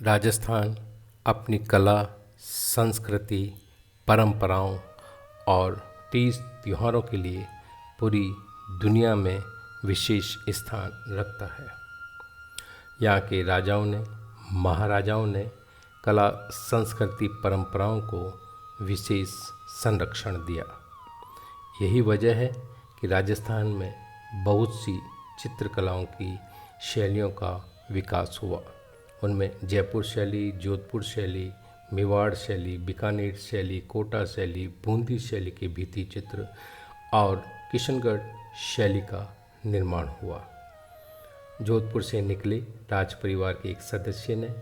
राजस्थान अपनी कला, संस्कृति, परंपराओं और तीज त्योहारों के लिए पूरी दुनिया में विशेष स्थान रखता है। यहाँ के राजाओं ने, महाराजाओं ने कला, संस्कृति, परंपराओं को विशेष संरक्षण दिया। यही वजह है कि राजस्थान में बहुत सी चित्रकलाओं की शैलियों का विकास हुआ। उनमें जयपुर शैली, जोधपुर शैली, मेवाड़ शैली, बीकानेर शैली, कोटा शैली, बूंदी शैली के भित्ति चित्र और किशनगढ़ शैली का निर्माण हुआ। जोधपुर से निकले राज परिवार के एक सदस्य ने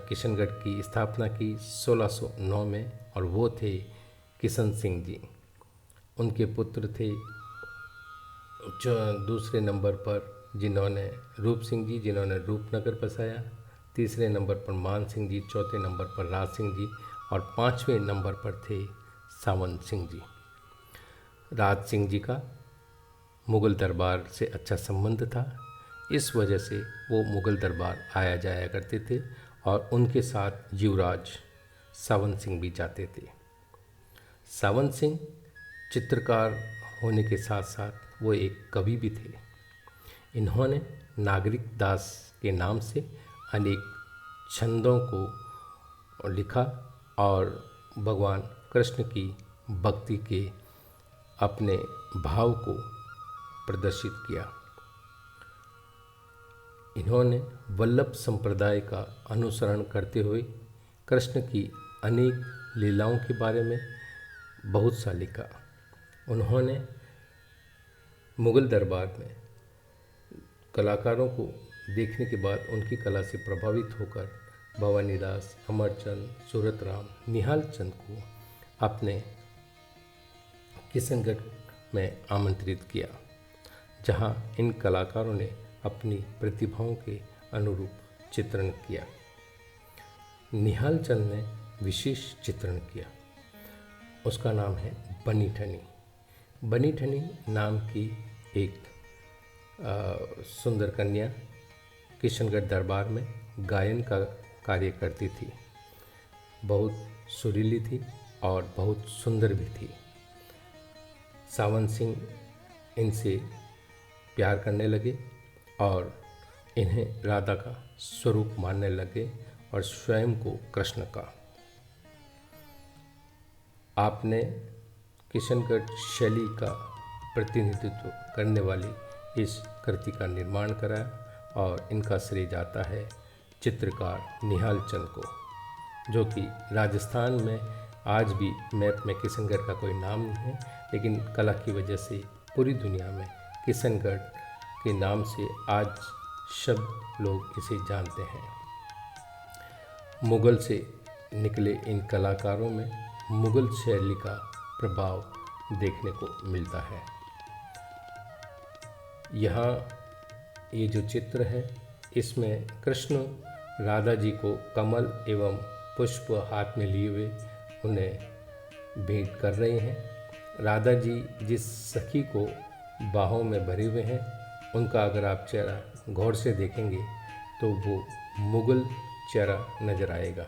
किशनगढ़ की स्थापना की 1609 में, और वो थे किशन सिंह जी। उनके पुत्र थे दूसरे नंबर पर जिन्होंने रूप सिंह जी, जिन्होंने रूपनगर बसाया, तीसरे नंबर पर मान सिंह जी, चौथे नंबर पर राज सिंह जी और पाँचवें नंबर पर थे सावंत सिंह जी। राज सिंह जी का मुग़ल दरबार से अच्छा संबंध था, इस वजह से वो मुग़ल दरबार आया जाया करते थे और उनके साथ युवराज सावंत सिंह भी जाते थे। सावंत सिंह चित्रकार होने के साथ साथ वो एक कवि भी थे। इन्होंने नागरिक दास के नाम से अनेक छंदों को लिखा और भगवान कृष्ण की भक्ति के अपने भाव को प्रदर्शित किया। इन्होंने वल्लभ संप्रदाय का अनुसरण करते हुए कृष्ण की अनेक लीलाओं के बारे में बहुत सा लिखा। उन्होंने मुग़ल दरबार में कलाकारों को देखने के बाद उनकी कला से प्रभावित होकर भवानीदास, अमरचंद, सूरतराम, निहाल चंद को अपने किशनगढ़ में आमंत्रित किया, जहां इन कलाकारों ने अपनी प्रतिभाओं के अनुरूप चित्रण किया। निहाल चंद ने विशेष चित्रण किया, उसका नाम है बनी ठनी। बनी ठनी नाम की एक सुंदर कन्या किशनगढ़ दरबार में गायन का कार्य करती थी। बहुत सुरीली थी और बहुत सुंदर भी थी। सावंत सिंह इनसे प्यार करने लगे और इन्हें राधा का स्वरूप मानने लगे और स्वयं को कृष्ण का। आपने किशनगढ़ शैली का प्रतिनिधित्व करने वाली इस कृति का निर्माण कराया और इनका श्रेय जाता है चित्रकार निहाल चंद को, जो कि राजस्थान में आज भी मैप में किशनगढ़ का कोई नाम नहीं है, लेकिन कला की वजह से पूरी दुनिया में किशनगढ़ के नाम से आज शब्द लोग इसे जानते हैं। मुग़ल से निकले इन कलाकारों में मुग़ल शैली का प्रभाव देखने को मिलता है। यहाँ ये जो चित्र है, इसमें कृष्ण राधा जी को कमल एवं पुष्प हाथ में लिए हुए उन्हें भेंट कर रहे हैं। राधा जी जिस सखी को बाहों में भरे हुए हैं, उनका अगर आप चेहरा गौर से देखेंगे तो वो मुग़ल चेहरा नज़र आएगा।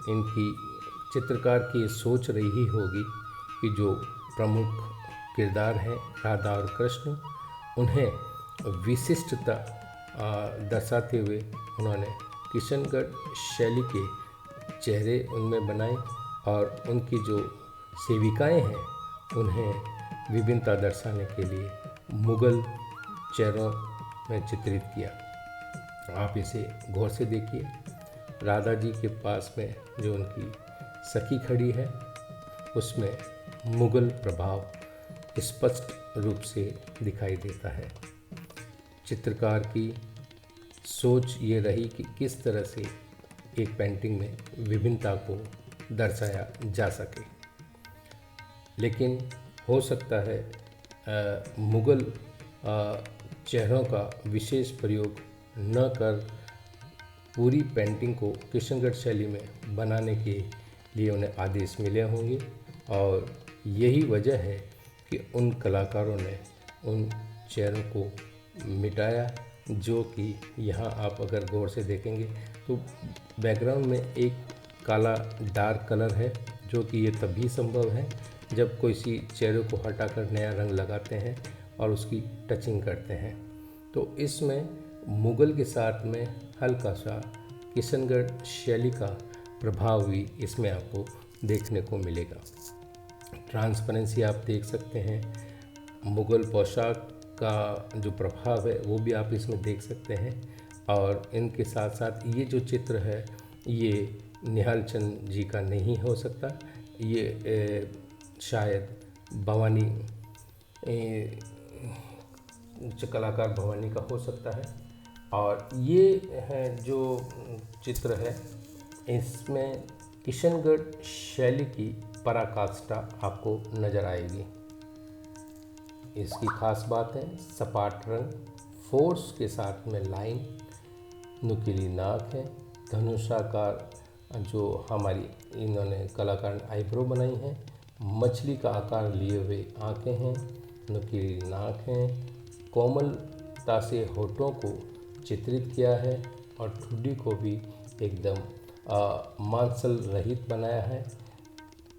इनकी चित्रकार की सोच रही होगी कि जो प्रमुख किरदार हैं राधा और कृष्ण, उन्हें विशिष्टता दर्शाते हुए उन्होंने किशनगढ़ शैली के चेहरे उनमें बनाए और उनकी जो सेविकाएं हैं उन्हें विभिन्नता दर्शाने के लिए मुग़ल चेहरों में चित्रित किया। आप इसे गौर से देखिए। राधा जी के पास में जो उनकी सखी खड़ी है, उसमें मुग़ल प्रभाव स्पष्ट रूप से दिखाई देता है। चित्रकार की सोच ये रही कि किस तरह से एक पेंटिंग में विभिन्नता को दर्शाया जा सके, लेकिन हो सकता है मुग़ल चेहरों का विशेष प्रयोग न कर पूरी पेंटिंग को किशनगढ़ शैली में बनाने के लिए उन्हें आदेश मिले होंगे, और यही वजह है कि उन कलाकारों ने उन चेहरों को मिटाया जो कि यहाँ आप अगर गौर से देखेंगे तो बैकग्राउंड में एक काला डार्क कलर है, जो कि ये तभी संभव है जब कोई सी चेहरे को हटाकर नया रंग लगाते हैं और उसकी टचिंग करते हैं। तो इसमें मुग़ल के साथ में हल्का सा किशनगढ़ शैली का प्रभाव भी इसमें आपको देखने को मिलेगा। ट्रांसपेरेंसी आप देख सकते हैं, मुग़ल पोशाक का जो प्रभाव है वो भी आप इसमें देख सकते हैं। और इनके साथ साथ ये जो चित्र है ये निहाल चंद जी का नहीं हो सकता, ये शायद भवानी कलाकार भवानी का हो सकता है। और ये है जो चित्र है, इसमें किशनगढ़ शैली की पराकाष्ठा आपको नज़र आएगी। इसकी खास बात है सपाट रंग, फोर्स के साथ में लाइन, नुकीली नाक है, धनुषाकार जो हमारी इन्होंने कलाकार ने आईब्रो बनाई है, मछली का आकार लिए हुए आँखें हैं, नुकीली नाक है, कोमलता से होठों को चित्रित किया है और ठुड्डी को भी एकदम मांसल रहित बनाया है,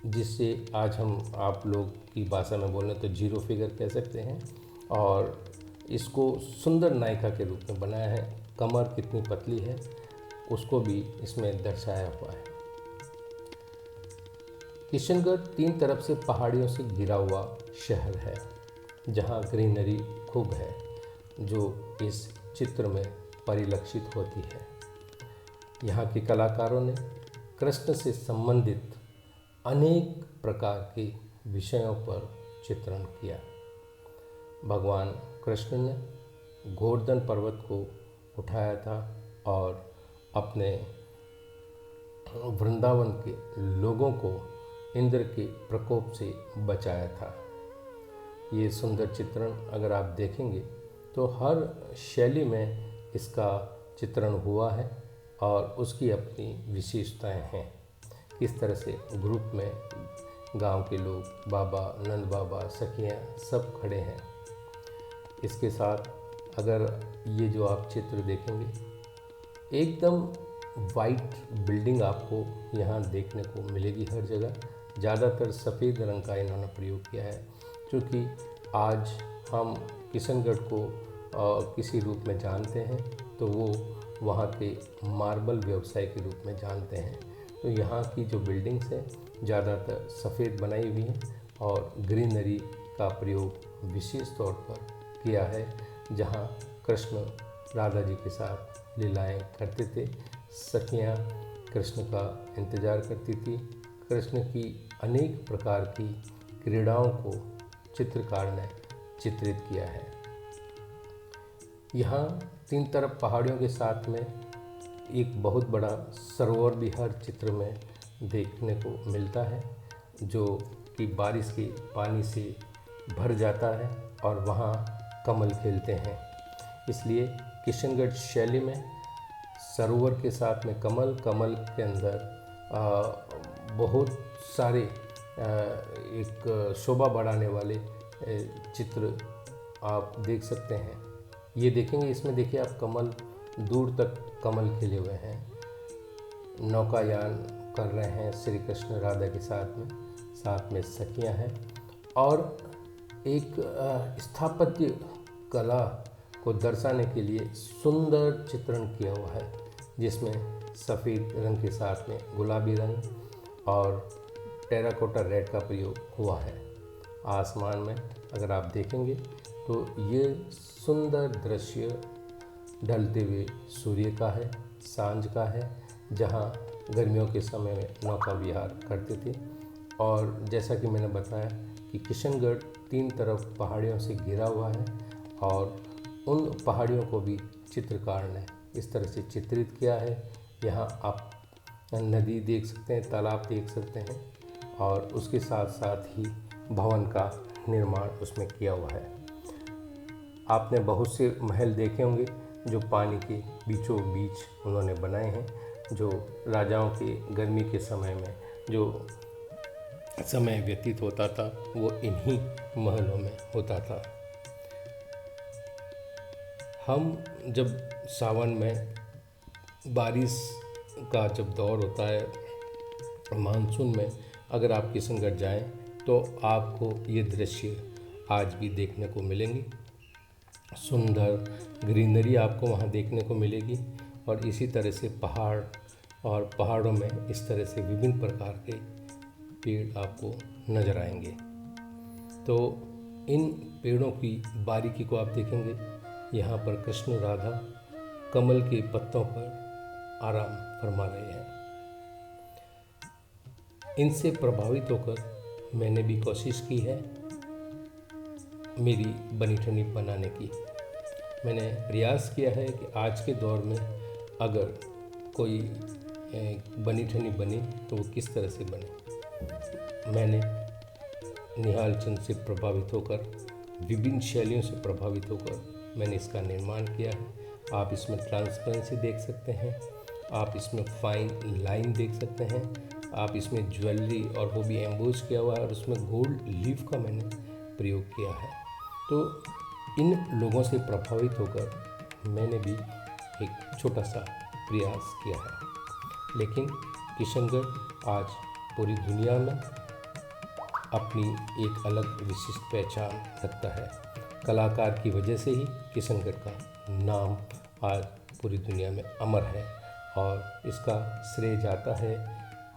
जिससे आज हम आप लोग की भाषा में बोलें तो जीरो फिगर कह सकते हैं। और इसको सुंदर नायिका के रूप में बनाया है। कमर कितनी पतली है उसको भी इसमें दर्शाया हुआ है। किशनगढ़ 3 तरफ से पहाड़ियों से घिरा हुआ शहर है, जहाँ ग्रीनरी खूब है, जो इस चित्र में परिलक्षित होती है। यहाँ के कलाकारों ने कृष्ण से संबंधित अनेक प्रकार के विषयों पर चित्रण किया। भगवान कृष्ण ने गोवर्धन पर्वत को उठाया था और अपने वृंदावन के लोगों को इंद्र के प्रकोप से बचाया था। ये सुंदर चित्रण अगर आप देखेंगे तो हर शैली में इसका चित्रण हुआ है और उसकी अपनी विशेषताएं हैं। किस तरह से ग्रुप में गांव के लोग, बाबा, नंद बाबा, सखियाँ सब खड़े हैं। इसके साथ अगर ये जो आप चित्र देखेंगे, एकदम वाइट बिल्डिंग आपको यहाँ देखने को मिलेगी हर जगह। ज़्यादातर सफ़ेद रंग का इन्होंने प्रयोग किया है, क्योंकि आज हम किशनगढ़ को किसी रूप में जानते हैं तो वो वहाँ के मार्बल व्यवसाय के रूप में जानते हैं। तो यहाँ की जो बिल्डिंग्स हैं ज़्यादातर सफ़ेद बनाई हुई हैं और ग्रीनरी का प्रयोग विशेष तौर पर किया है। जहाँ कृष्ण राधा जी के साथ लीलाएं करते थे, सखियाँ कृष्ण का इंतज़ार करती थी। कृष्ण की अनेक प्रकार की क्रीड़ाओं को चित्रकार ने चित्रित किया है। यहाँ 3 तरफ पहाड़ियों के साथ में एक बहुत बड़ा सरोवर भी हर चित्र में देखने को मिलता है, जो कि बारिश के पानी से भर जाता है और वहाँ कमल खिलते हैं। इसलिए किशनगढ़ शैली में सरोवर के साथ में कमल, कमल के अंदर बहुत सारे एक शोभा बढ़ाने वाले चित्र आप देख सकते हैं। ये देखेंगे, इसमें देखिए आप कमल, दूर तक कमल खिले हुए हैं। नौकायान कर रहे हैं श्री कृष्ण राधा के साथ में सखियां हैं। और एक स्थापत्य कला को दर्शाने के लिए सुंदर चित्रण किया हुआ है, जिसमें सफ़ेद रंग के साथ में गुलाबी रंग और टेराकोटा रेड का प्रयोग हुआ है। आसमान में अगर आप देखेंगे तो ये सुंदर दृश्य ढलते हुए सूर्य का है, सांझ का है, जहाँ गर्मियों के समय में नौका विहार करते थे। और जैसा कि मैंने बताया कि किशनगढ़ 3 तरफ पहाड़ियों से घिरा हुआ है और उन पहाड़ियों को भी चित्रकार ने इस तरह से चित्रित किया है। यहाँ आप नदी देख सकते हैं, तालाब देख सकते हैं और उसके साथ साथ ही भवन का निर्माण उसमें किया हुआ है। आपने बहुत से महल देखे होंगे जो पानी के बीचों बीच उन्होंने बनाए हैं, जो राजाओं के गर्मी के समय में जो समय व्यतीत होता था वो इन्हीं महलों में होता था। हम जब सावन में बारिश का जब दौर होता है मानसून में, अगर आप किशनगढ़ जाएं तो आपको ये दृश्य आज भी देखने को मिलेंगे। सुंदर ग्रीनरी आपको वहाँ देखने को मिलेगी और इसी तरह से पहाड़, और पहाड़ों में इस तरह से विभिन्न प्रकार के पेड़ आपको नज़र आएंगे। तो इन पेड़ों की बारीकी को आप देखेंगे। यहाँ पर कृष्ण राधा कमल के पत्तों पर आराम फरमा रहे हैं। इनसे प्रभावित होकर मैंने भी कोशिश की है मेरी बनी ठनी बनाने की। मैंने प्रयास किया है कि आज के दौर में अगर कोई बनी ठनी बने तो वो किस तरह से बने। मैंने निहाल चंद से प्रभावित होकर, विभिन्न शैलियों से प्रभावित होकर मैंने इसका निर्माण किया है। आप इसमें ट्रांसपेरेंसी देख सकते हैं, आप इसमें फाइन लाइन देख सकते हैं, आप इसमें ज्वेलरी, और वो भी एम्बोज किया हुआ है, और उसमें गोल्ड लीफ का मैंने प्रयोग किया है। तो इन लोगों से प्रभावित होकर मैंने भी एक छोटा सा प्रयास किया है। लेकिन किशनगढ़ आज पूरी दुनिया में अपनी एक अलग विशिष्ट पहचान रखता है। कलाकार की वजह से ही किशनगढ़ का नाम आज पूरी दुनिया में अमर है, और इसका श्रेय जाता है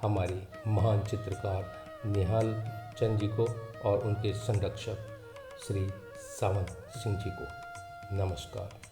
हमारी महान चित्रकार निहाल चंद जी को और उनके संरक्षक श्री सावंत सिंह जी को। नमस्कार।